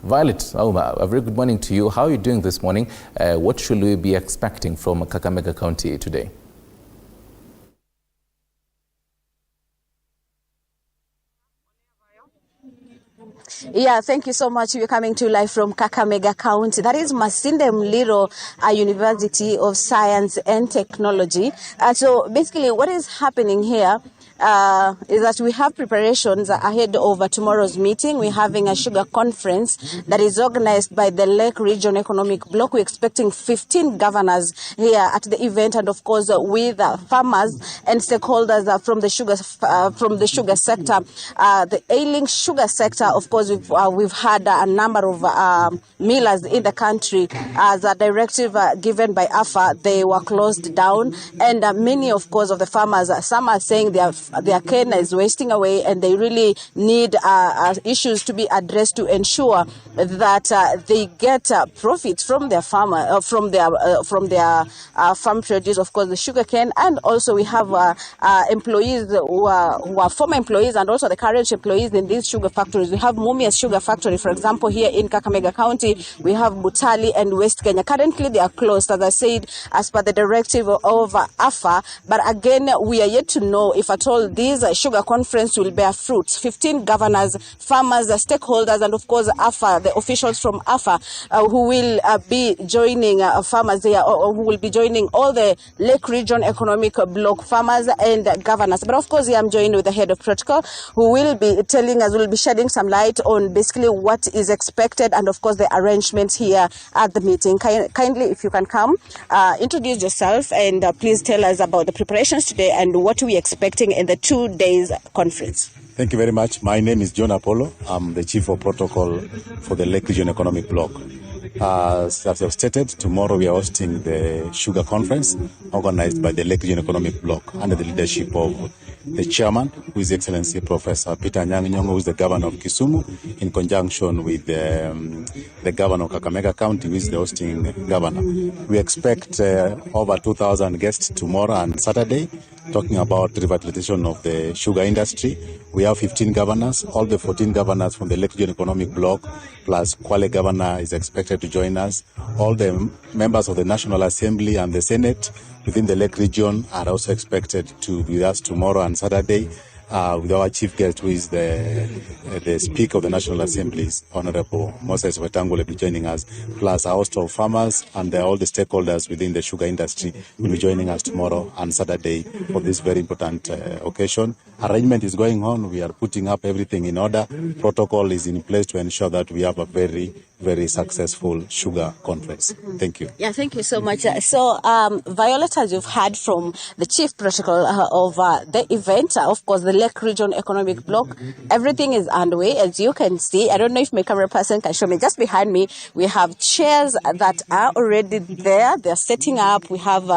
Violet, a very good morning to you. How are you doing this morning? What should we be expecting from Kakamega County today? Yeah, thank you so much. We're coming to you live from Kakamega County. That is Masinde Muliro University of Science and Technology. So basically what is happening here is that we have preparations ahead of tomorrow's meeting. We're having a sugar conference that is organized by the Lake Region Economic Bloc. We're expecting 15 governors here at the event, and of course with farmers and stakeholders from the sugar sector, the ailing sugar sector. Of course, we've had a number of millers in the country. As a directive given by AFA, they were closed down, and many, of course, of the farmers, some are saying their cane is wasting away, and they really need issues to be addressed to ensure that they get profits from their farm produce, of course, the sugar cane. And also we have employees who are former employees and also the current employees in these sugar factories. We have Mumias Sugar Factory, for example, here in Kakamega County. We have Butali and West Kenya. Currently they are closed, as I said, as per the directive of AFA. But again, we are yet to know if at all this sugar conference will bear fruits. 15 governors, farmers, stakeholders, and of course AFA, the officials from AFA, who will be joining farmers here, or who will be joining all the Lake Region Economic Bloc farmers and governors. But of course, I'm joined with the head of protocol, who will be telling us, will be shedding some light on basically what is expected and of course the arrangements here at the meeting. Kindly, if you can come, introduce yourself and please tell us about the preparations today and what we're expecting in the 2 days conference. Thank you very much. My name is John Apollo. I'm the Chief of Protocol for the Lake Region Economic Bloc. As I've stated, tomorrow we are hosting the Sugar Conference organized by the Lake Region Economic Bloc under the leadership of the chairman, who is Excellency Professor Peter Anyang' Nyong'o, who is the governor of Kisumu, in conjunction with the governor of Kakamega County, who is the hosting governor. We expect over 2,000 guests tomorrow and Saturday, talking about revitalization of the sugar industry. We have 15 governors. All the 14 governors from the Lake Region Economic Bloc, plus Kwale governor, is expected to join us. All the members of the National Assembly and the Senate within the Lake Region are also expected to be with us tomorrow and Saturday. with our chief guest, who is the Speaker of the National Assemblies, Honorable Moses Wetangula, will be joining us, plus a host of farmers and all the stakeholders within the sugar industry will be joining us tomorrow and Saturday for this very important occasion. Arrangement is going on. We are putting up everything in order. Protocol is in place to ensure that we have a very, very successful sugar conference. Thank you. Yeah, thank you so much. So, Violet, as you've heard from the chief protocol of the event, of course, the Lake Region Economic Bloc, everything is underway, as you can see. I don't know if my camera person can show me. Just behind me, we have chairs that are already there. They're setting up. We have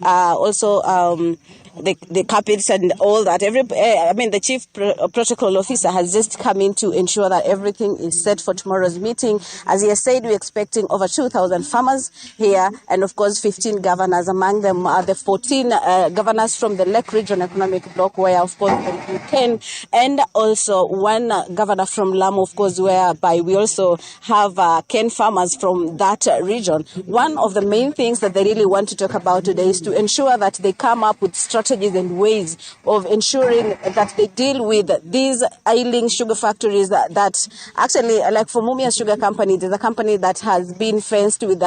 also the carpets and all that. The chief protocol officer has just come in to ensure that everything is set for tomorrow's meeting. As he has said, we're expecting over 2,000 farmers here, and of course 15 governors. Among them are the 14 governors from the Lake Region Economic Bloc, where of course you can, and also one governor from Lamu, of course, whereby we also have Ken farmers from that region. One of the main things that they really want to talk about today is to ensure that they come up with strategies and ways of ensuring that they deal with these ailing sugar factories that actually, like for Mumia Sugar Company, it is a company that has been faced with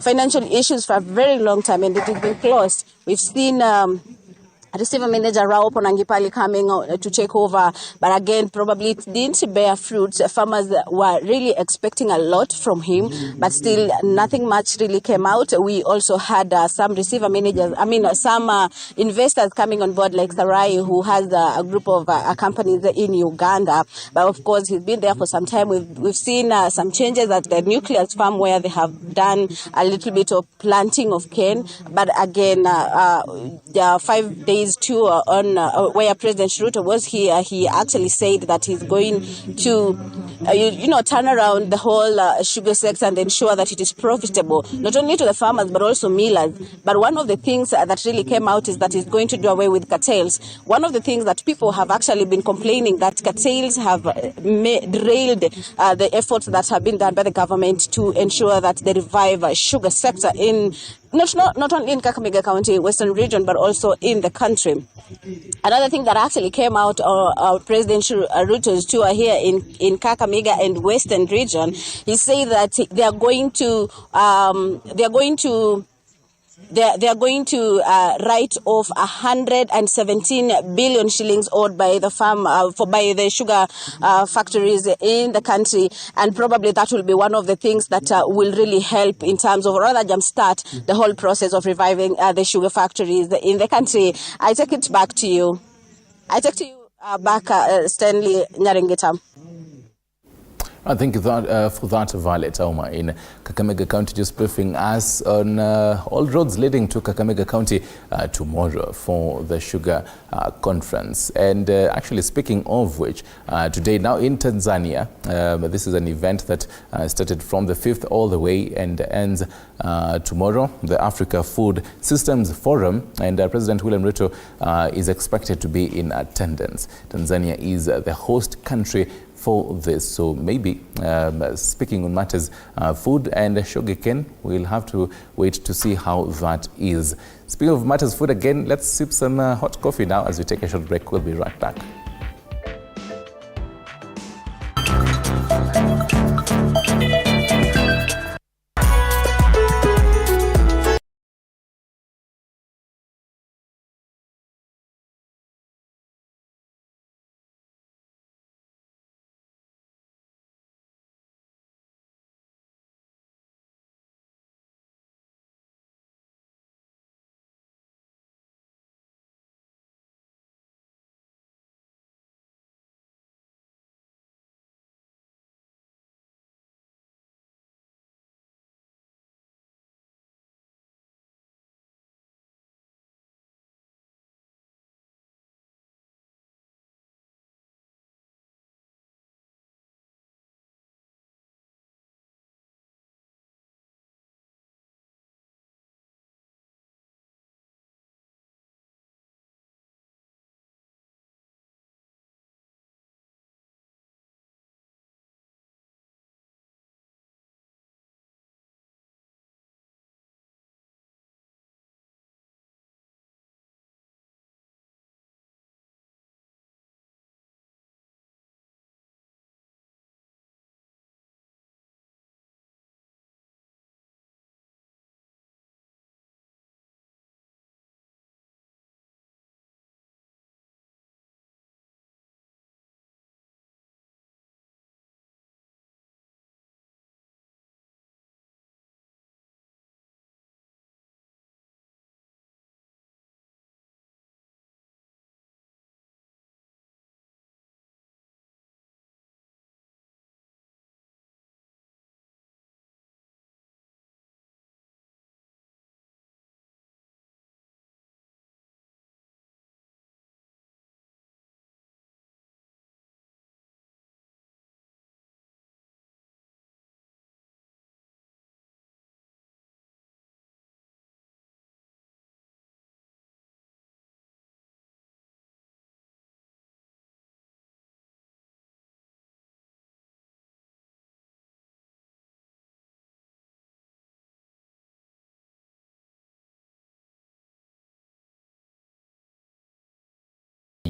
financial issues for a very long time, and it has been closed. We've seen Receiver Manager Raupo Nangipali coming to take over, but again, probably it didn't bear fruit. Farmers were really expecting a lot from him, but still nothing much really came out. We also had some receiver managers, some investors coming on board, like Sarai, who has a group of companies in Uganda. But of course, he's been there for some time. We've seen some changes at the Nucleus farm, where they have done a little bit of planting of cane. But again, 5 days tour on where President Ruto was here, he actually said that he's going to turn around the whole sugar sector and ensure that it is profitable, not only to the farmers but also millers. But one of the things that really came out is that he's going to do away with cartels. One of the things that people have actually been complaining, that cartels have derailed the efforts that have been done by the government to ensure that they revive sugar sector in not only in Kakamega County, Western Region, but also in the country. Another thing that actually came out of President Ruto's tour here in Kakamega and Western Region, he said that they are going to write off 117 billion shillings owed by the by the sugar factories in the country, and probably that will be one of the things that will really help in terms of, rather jumpstart the whole process of reviving the sugar factories in the country. I take it back to you. Stanley Nyaringita. Thank you for that, Violet Auma in Kakamega County, just briefing us on all roads leading to Kakamega County tomorrow for the sugar conference. And actually, speaking of which, today now in Tanzania, this is an event that started from the 5th all the way and ends tomorrow, the Africa Food Systems Forum, and President William Ruto is expected to be in attendance. Tanzania is the host country for this. So maybe speaking on matters food and sugarcane, we'll have to wait to see how that is. Speaking of matters food again, let's sip some hot coffee now as we take a short break. We'll be right back.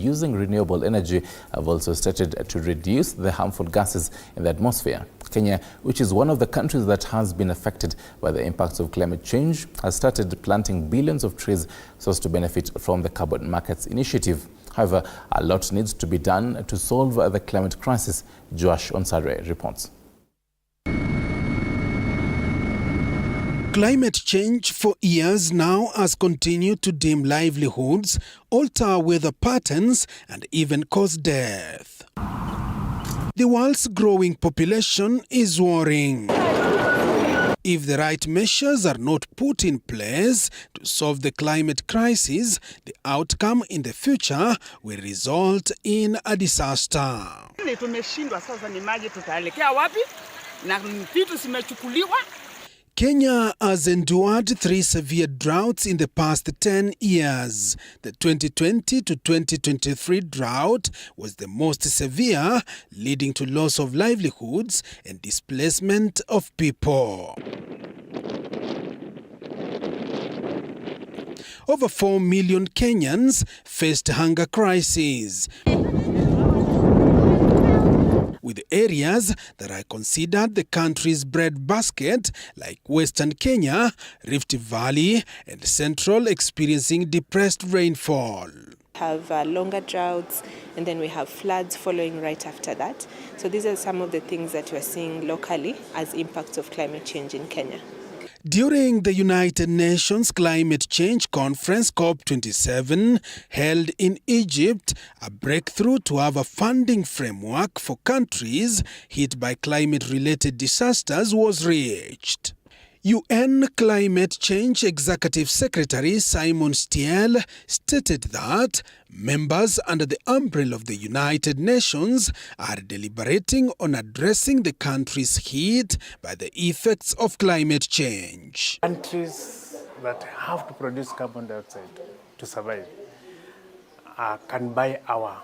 using renewable energy have also started to reduce the harmful gases in the atmosphere. Kenya, which is one of the countries that has been affected by the impacts of climate change, has started planting billions of trees so as to benefit from the Carbon Markets Initiative. However, a lot needs to be done to solve the climate crisis. Josh Onsare reports. Climate change for years now has continued to dim livelihoods, alter weather patterns, and even cause death. The world's growing population is worrying. If the right measures are not put in place to solve the climate crisis, the outcome in the future will result in a disaster. Tumeshindwa sasa, ni maji tutaelekea wapi? Na vitu zimechukuliwa. Kenya has endured 3 severe droughts in the past 10 years. The 2020 to 2023 drought was the most severe, leading to loss of livelihoods and displacement of people. Over 4 million Kenyans faced hunger crises, with areas that are considered the country's breadbasket, like Western Kenya, Rift Valley, and Central, experiencing depressed rainfall. Have longer droughts, and then we have floods following right after that. So these are some of the things that we're seeing locally as impacts of climate change in Kenya. During the United Nations Climate Change Conference COP27 held in Egypt, a breakthrough to have a funding framework for countries hit by climate-related disasters was reached. UN Climate Change Executive Secretary Simon Stiell stated that members under the umbrella of the United Nations are deliberating on addressing the countries hit by the effects of climate change. Countries that have to produce carbon dioxide to survive can buy our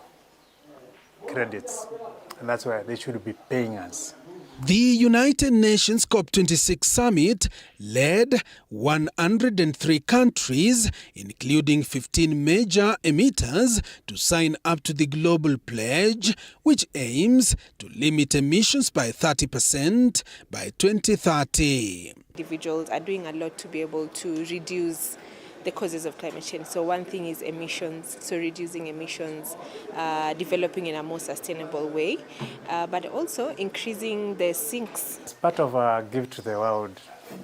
credits, and that's why they should be paying us. The United Nations COP26 summit led 103 countries, including 15 major emitters, to sign up to the Global Pledge, which aims to limit emissions by 30% by 2030. Individuals are doing a lot to be able to reduce the causes of climate change. So one thing is emissions, so reducing emissions, developing in a more sustainable way, but also increasing the sinks. As part of our give to the world,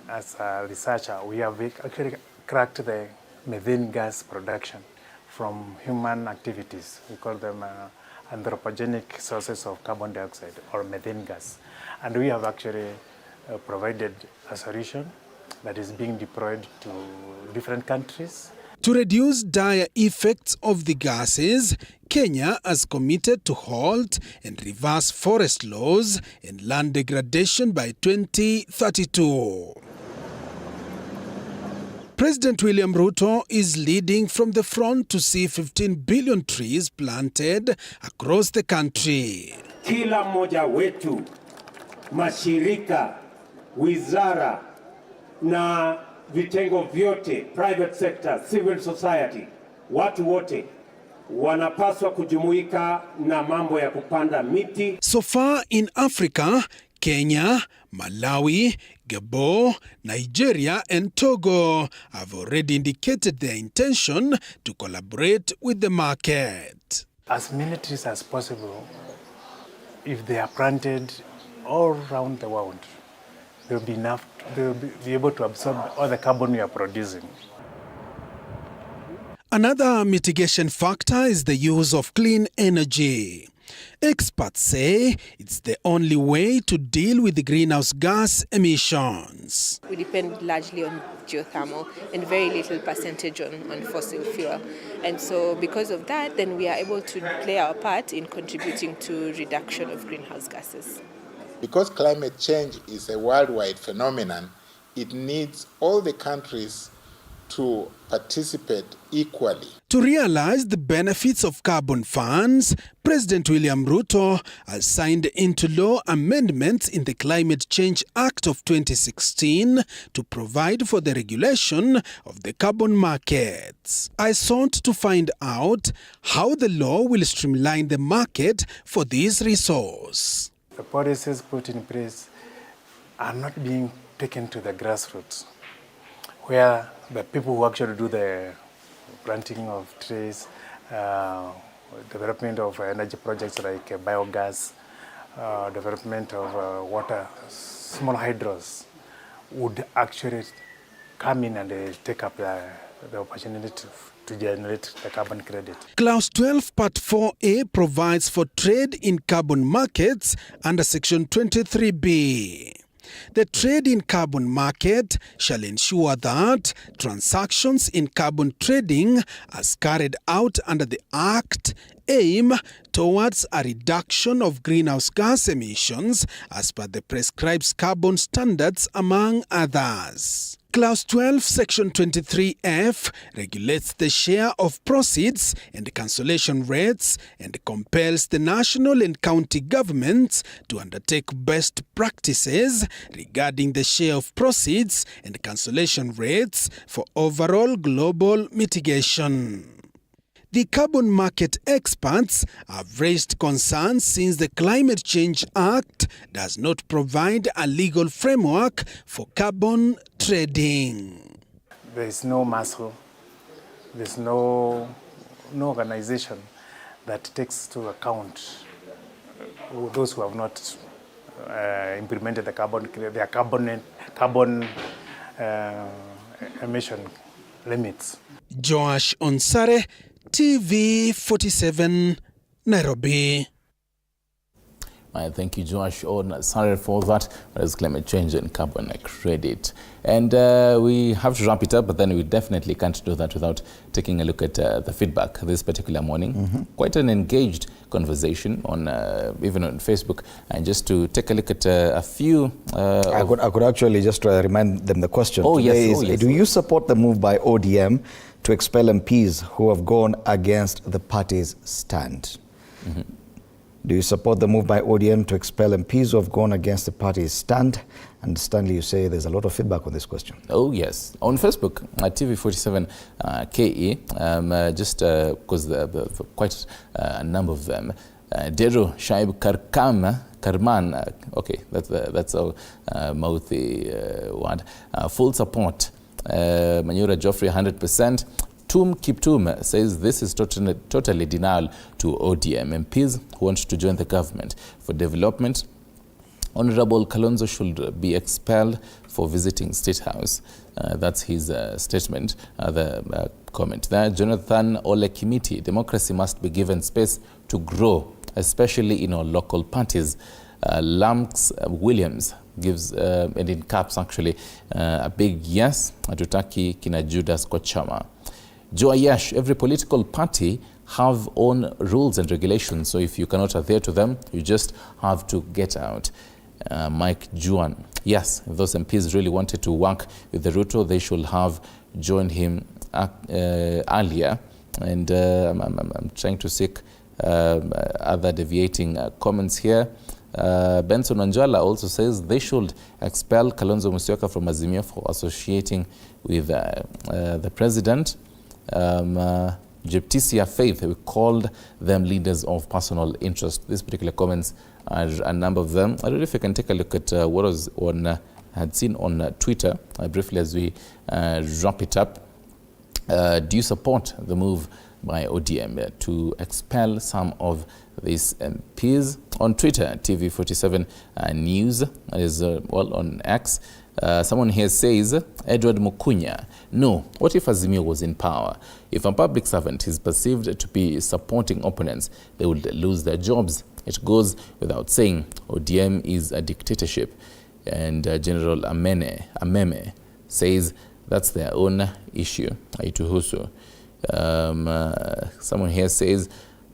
as a researcher, we have actually cracked the methane gas production from human activities. We call them anthropogenic sources of carbon dioxide or methane gas. And we have actually provided a solution that is being deployed to different countries. To reduce dire effects of the gases, Kenya has committed to halt and reverse forest loss and land degradation by 2032. President William Ruto is leading from the front to see 15 billion trees planted across the country. Kila mmoja wetu, mashirika, wizara na vitengo vyote, private sector, civil society, watu wote wanapaswa kujumuika na mambo ya kupanda miti. So far in Africa, Kenya, Malawi, Gabon, Nigeria and Togo have already indicated their intention to collaborate with the market. As many trees as possible, if they are planted all around the world, there will be enough, they will be able to absorb all the carbon we are producing. Another mitigation factor is the use of clean energy. Experts say it's the only way to deal with the greenhouse gas emissions. We depend largely on geothermal and very little percentage on fossil fuel. And so because of that, then we are able to play our part in contributing to reduction of greenhouse gases. Because climate change is a worldwide phenomenon, it needs all the countries to participate equally. To realize the benefits of carbon funds, President William Ruto has signed into law amendments in the Climate Change Act of 2016 to provide for the regulation of the carbon markets. I sought to find out how the law will streamline the market for this resource. The policies put in place are not being taken to the grassroots, where the people who actually do the planting of trees, development of energy projects like biogas, development of water, small hydros, would actually come in and take up the opportunity to generate the carbon credit. Clause 12 Part 4A provides for trade in carbon markets under Section 23B. The trade in carbon market shall ensure that transactions in carbon trading as carried out under the Act aim towards a reduction of greenhouse gas emissions as per the prescribed carbon standards, among others. Clause 12, Section 23F regulates the share of proceeds and cancellation rates and compels the national and county governments to undertake best practices regarding the share of proceeds and cancellation rates for overall global mitigation. The carbon market experts have raised concerns since the Climate Change Act does not provide a legal framework for carbon trading. There is no muscle, there is no organization that takes to account those who have not implemented the carbon emission limits. Joash Onsare, TV 47, Nairobi. Thank you, Joash Onsare, for that. There's climate change and carbon credit. And we have to wrap it up, but then we definitely can't do that without taking a look at the feedback this particular morning. Quite an engaged conversation on even on Facebook. And just to take a look at a few... I could actually just remind them the question. Oh, today yes. is, do you support the move by ODM to expel MPs who have gone against the party's stand? Do you support the move by ODM to expel MPs who have gone against the party's stand? And Stanley, you say there's a lot of feedback on this question. Oh, yes. On Facebook, at TV47 KE, just because quite a number of them. Dero Shaib Karman, okay, that's a mouthy word. Full support. Manyura Joffrey, 100%. Tum Kiptum says this is totally denial to ODM MPs who want to join the government for development. Honorable Kalonzo should be expelled for visiting State House. That's his statement, the comment there. Jonathan Ole Kimiti, democracy must be given space to grow, especially in our local parties. Lamks Williams gives, and in caps actually, a big yes. Atutaki kina Judas kwa chama. Joayash, every political party have own rules and regulations, so if you cannot adhere to them, you just have to get out. Mike Juan, yes, if those MPs really wanted to work with the Ruto, they should have joined him earlier. And I'm trying to seek other deviating comments here. Benson Anjala also says they should expel Kalonzo Musyoka from Azimio for associating with the president. Jeptisia Faith, we called them leaders of personal interest. These particular comments are a number of them. I don't know if you can take a look at what was on had seen on Twitter briefly as we wrap it up. Do you support the move by ODM to expel some of these MPs? On Twitter, TV47 News, that is well on X. Someone here says, Edward Mukunya, no, what if Azimio was in power? If a public servant is perceived to be supporting opponents, they would lose their jobs. It goes without saying, ODM is a dictatorship. And General Ameme says that's their own issue. Aituhusu. Someone here says,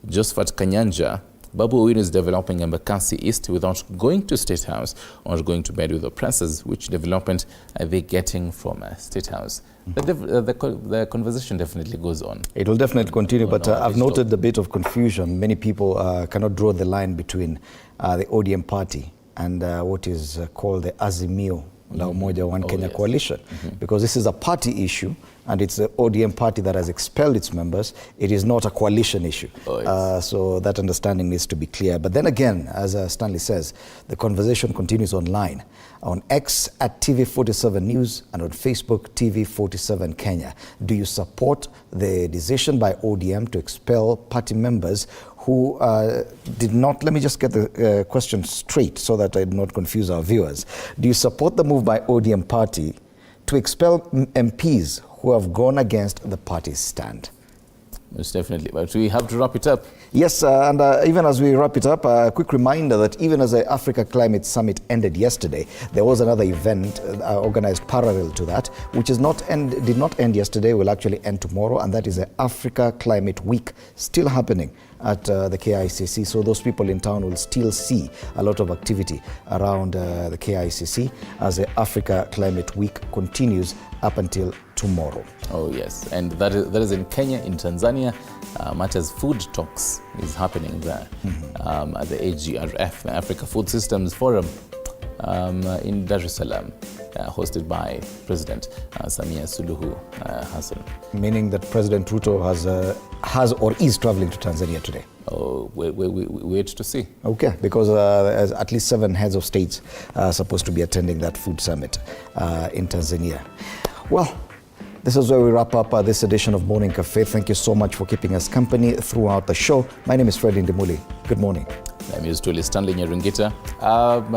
Josephat Kanyanja, Babu Owino is developing Embakasi East without going to State House or going to bed with oppressors. Which development are they getting from State House? The conversation definitely goes on. It will definitely continue, but I've noted a bit of confusion. Many people cannot draw the line between the ODM party and what is called the Azimio La Umoja One Kenya coalition, because this is a party issue and it's the ODM party that has expelled its members. It is not a coalition issue. So that understanding needs to be clear. But then again, as Stanley says, the conversation continues online, on X at TV47 News and on Facebook TV47 Kenya. Do you support the decision by ODM to expel party members who did not, let me just get the question straight so that I do not confuse our viewers. Do you support the move by ODM party to expel MPs who have gone against the party's stand? Most definitely, but we have to wrap it up. Yes, and even as we wrap it up, a quick reminder that even as the Africa Climate Summit ended yesterday, there was another event organized parallel to that, which did not end yesterday, will actually end tomorrow, and that is the Africa Climate Week, still happening at the KICC. So those people in town will still see a lot of activity around the KICC as the Africa Climate Week continues up until tomorrow. Oh yes, and that is in Kenya. In Tanzania, Matters Food Talks is happening there at the AGRF, the Africa Food Systems Forum in Dar es Salaam, hosted by President Samia Suluhu Hassan. Meaning that President Ruto has or is traveling to Tanzania today? Oh, we wait to see. Okay, because at least 7 heads of states are supposed to be attending that food summit in Tanzania. Well, this is where we wrap up this edition of Morning Cafe. Thank you so much for keeping us company throughout the show. My name is Fred Indimuli. Good morning. My name is Julie Stanley Nyarungita.